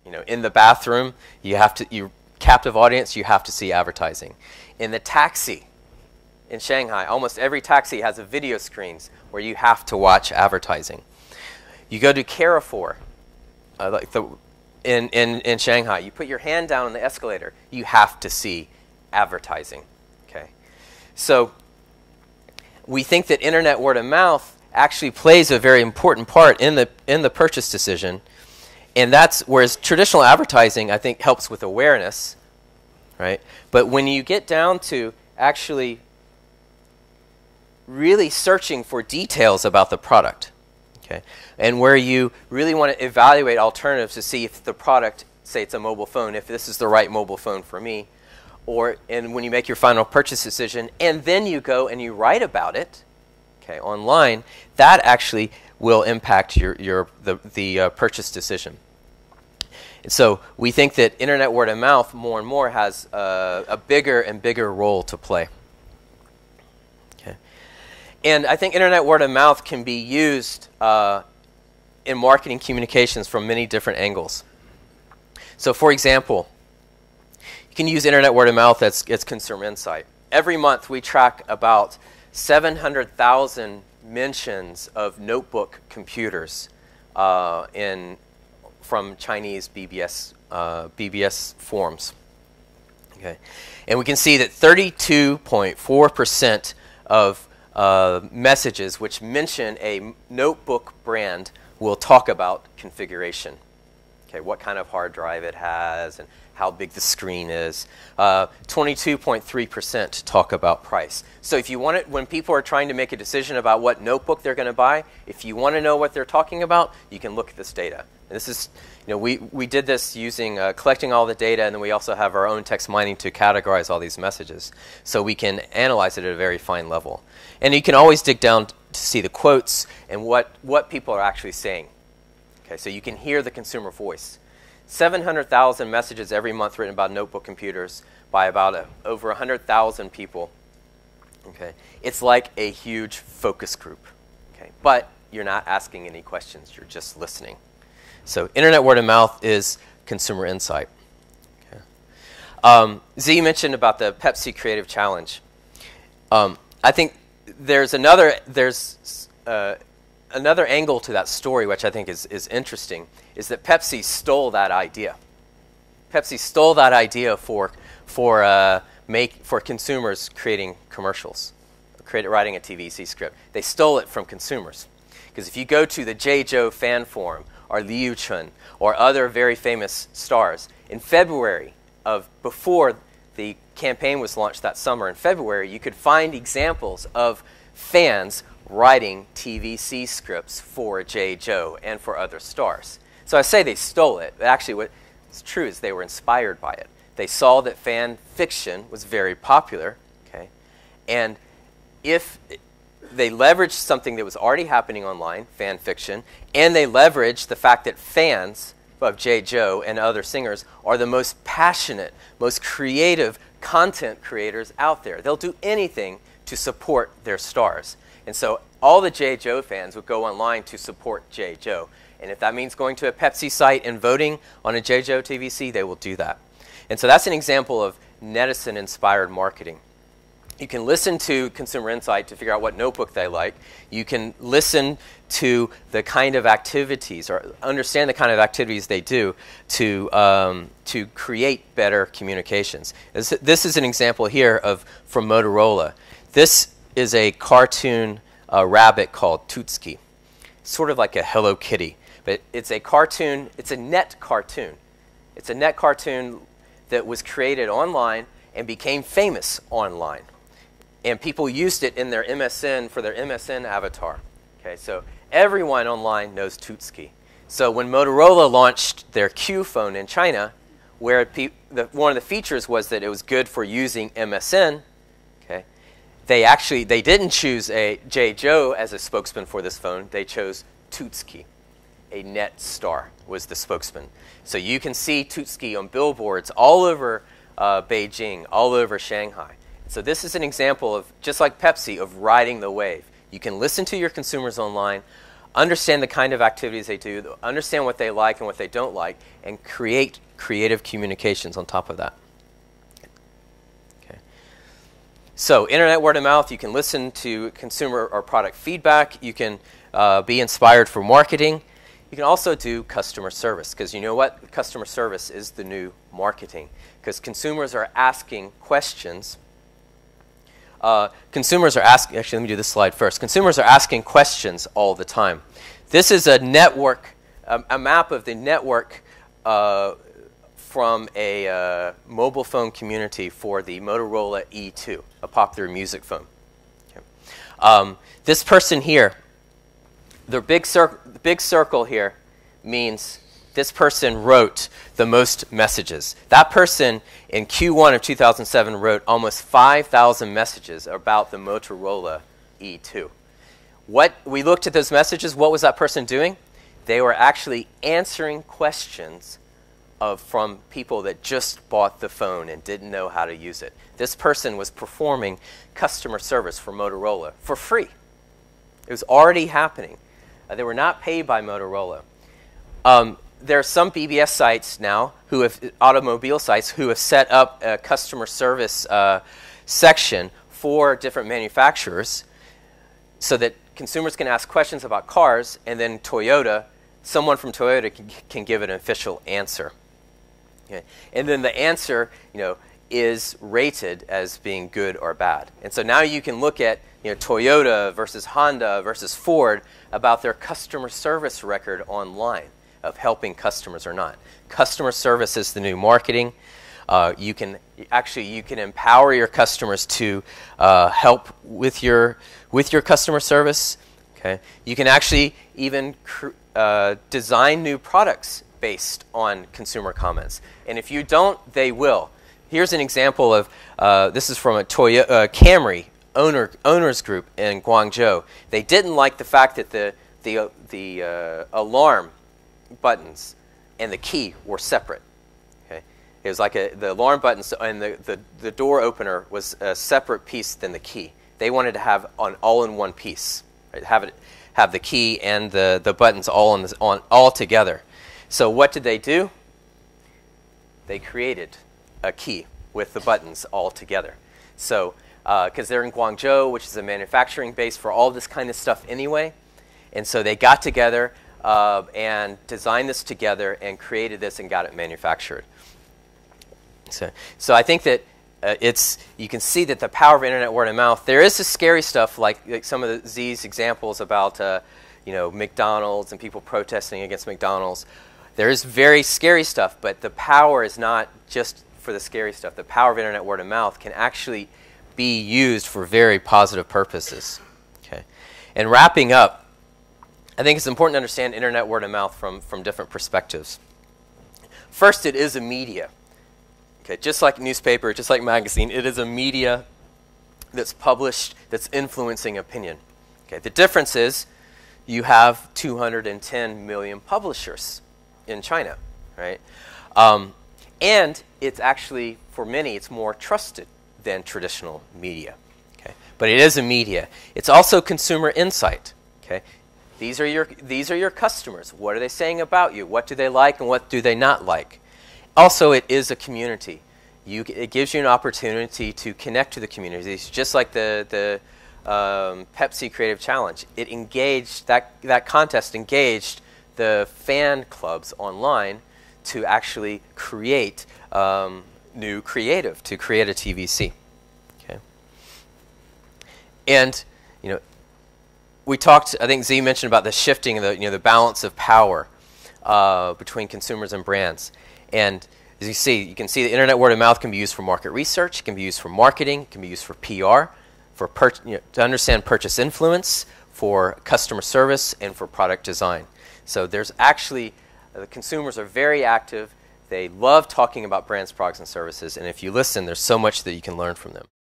In the bathroom, you captive audience, you have to see advertising. In the taxi in Shanghai, almost every taxi has a video screens where you have to watch advertising. You go to Carrefour, in Shanghai, you put your hand down on the escalator, you have to see advertising. Okay, so we think that internet word of mouth actually plays a very important part in the purchase decision, and that's whereas traditional advertising I think helps with awareness, right? But when you get down to actually really searching for details about the product, okay, and where you really want to evaluate alternatives to see if the product, say it's a mobile phone, if this is the right mobile phone for me, and when you make your final purchase decision, and then you go and you write about it, okay, online, that actually will impact the purchase decision. And so we think that internet word of mouth more and more has a bigger and bigger role to play. Okay, and I think internet word of mouth can be used in marketing communications from many different angles. So, for example, you can use internet word of mouth as consumer insight. Every month we track about 700,000 mentions of notebook computers from Chinese BBS forums. Okay, and we can see that 32.4% of messages which mention a notebook brand will talk about configuration. Okay, what kind of hard drive it has and how big the screen is. 22.3% talk about price. So if you want it, when people are trying to make a decision about what notebook they're going to buy, if you want to know what they're talking about, you can look at this data. And this is, we did this using collecting all the data, and then we also have our own text mining to categorize all these messages, so we can analyze it at a very fine level. And you can always dig down to see the quotes and what people are actually saying. Okay, so you can hear the consumer voice. 700,000 messages every month written about notebook computers by about over 100,000 people. Okay, it's like a huge focus group. Okay, but you're not asking any questions; you're just listening. So, internet word of mouth is consumer insight. Okay. Z mentioned about the Pepsi Creative Challenge. I think there's another angle to that story, which I think is interesting, is that Pepsi stole that idea. Pepsi stole that idea for consumers creating commercials, writing a TVC script. They stole it from consumers. Because if you go to the J. Joe fan forum, or Liu Chun, or other very famous stars, in February before the campaign was launched that summer, in February, you could find examples of fans writing TVC scripts for J. Joe and for other stars. So I say they stole it, but actually what's true is they were inspired by it. They saw that fan fiction was very popular, okay? And if they leveraged something that was already happening online, fan fiction, and they leveraged the fact that fans of J. Joe and other singers are the most passionate, most creative content creators out there. They'll do anything to support their stars. And so all the J. Joe fans would go online to support J. Joe. And if that means going to a Pepsi site and voting on a J. Joe TVC, they will do that. And so that's an example of netizen-inspired marketing. You can listen to consumer insight to figure out what notebook they like. You can listen to the kind of activities or understand the kind of activities they do to create better communications. This is an example here from Motorola. This is a cartoon rabbit called Tutski, sort of like a Hello Kitty. But it's a cartoon, it's a net cartoon. It's a net cartoon that was created online and became famous online. And people used it in their MSN for their MSN avatar. Okay, so everyone online knows Tutski. So when Motorola launched their Q phone in China, where one of the features was that it was good for using MSN, okay, they didn't choose a J. Joe as a spokesman for this phone. They chose Tutski. A net star was the spokesman. So you can see Tutski on billboards all over Beijing, all over Shanghai. So this is an example of, just like Pepsi, of riding the wave. You can listen to your consumers online, understand the kind of activities they do, understand what they like and what they don't like, and create creative communications on top of that. Okay. So internet word of mouth, you can listen to consumer or product feedback. You can be inspired for marketing. You can also do customer service, because you know what? Customer service is the new marketing, because consumers are asking questions. Consumers are asking, actually let me do this slide first. Consumers are asking questions all the time. This is a network, a map of the network from a mobile phone community for the Motorola E2, a popular music phone. Okay. This person here, the big circle here means this person wrote the most messages. That person in Q1 of 2007 wrote almost 5,000 messages about the Motorola E2. We looked at those messages. What was that person doing? They were actually answering questions from people that just bought the phone and didn't know how to use it. This person was performing customer service for Motorola for free. It was already happening. They were not paid by Motorola. There are some BBS sites now, automobile sites, who have set up a customer service section for different manufacturers so that consumers can ask questions about cars, and then someone from Toyota can give an official answer. Okay. And then the answer, is rated as being good or bad. And so now you can look at Toyota versus Honda versus Ford about their customer service record online of helping customers or not. Customer service is the new marketing. You can empower your customers to help with your customer service. Okay. You can actually even design new products based on consumer comments. And if you don't, they will. Here's an example of this is from a Camry owners group in Guangzhou. They didn't like the fact that the alarm buttons and the key were separate. Okay? It was like the alarm buttons and the door opener was a separate piece than the key. They wanted to have an all-in-one piece. Right? Have the key and the buttons all together. So what did they do? They created a key with the buttons all together. So because they're in Guangzhou, which is a manufacturing base for all this kind of stuff anyway, and so they got together and designed this together and created this and got it manufactured. So I think that you can see that the power of internet word of mouth. There is the scary stuff like some of these examples about McDonald's and people protesting against McDonald's. There is very scary stuff, but the power is not just for the scary stuff. The power of internet word of mouth can actually be used for very positive purposes. Okay. And wrapping up, I think it's important to understand internet word of mouth from different perspectives. First, it is a media. Okay, just like newspaper, just like magazine, it is a media that's published, that's influencing opinion. Okay, the difference is you have 210 million publishers in China, right? And it's actually, for many, it's more trusted than traditional media. Okay, but it is a media. It's also consumer insight. Okay, these are your customers. What are they saying about you? What do they like and what do they not like? Also, it is a community. It gives you an opportunity to connect to the community. It's just like the Pepsi Creative Challenge. It engaged, that contest engaged the fan clubs online to actually create new creative, to create a TVC. Okay. And, we talked, I think Z mentioned about the shifting, the balance of power between consumers and brands. And as you can see the internet word of mouth can be used for market research, it can be used for marketing, it can be used for PR, to understand purchase influence, for customer service, and for product design. So there's actually, the consumers are very active. They love talking about brands, products, and services. And if you listen, there's so much that you can learn from them.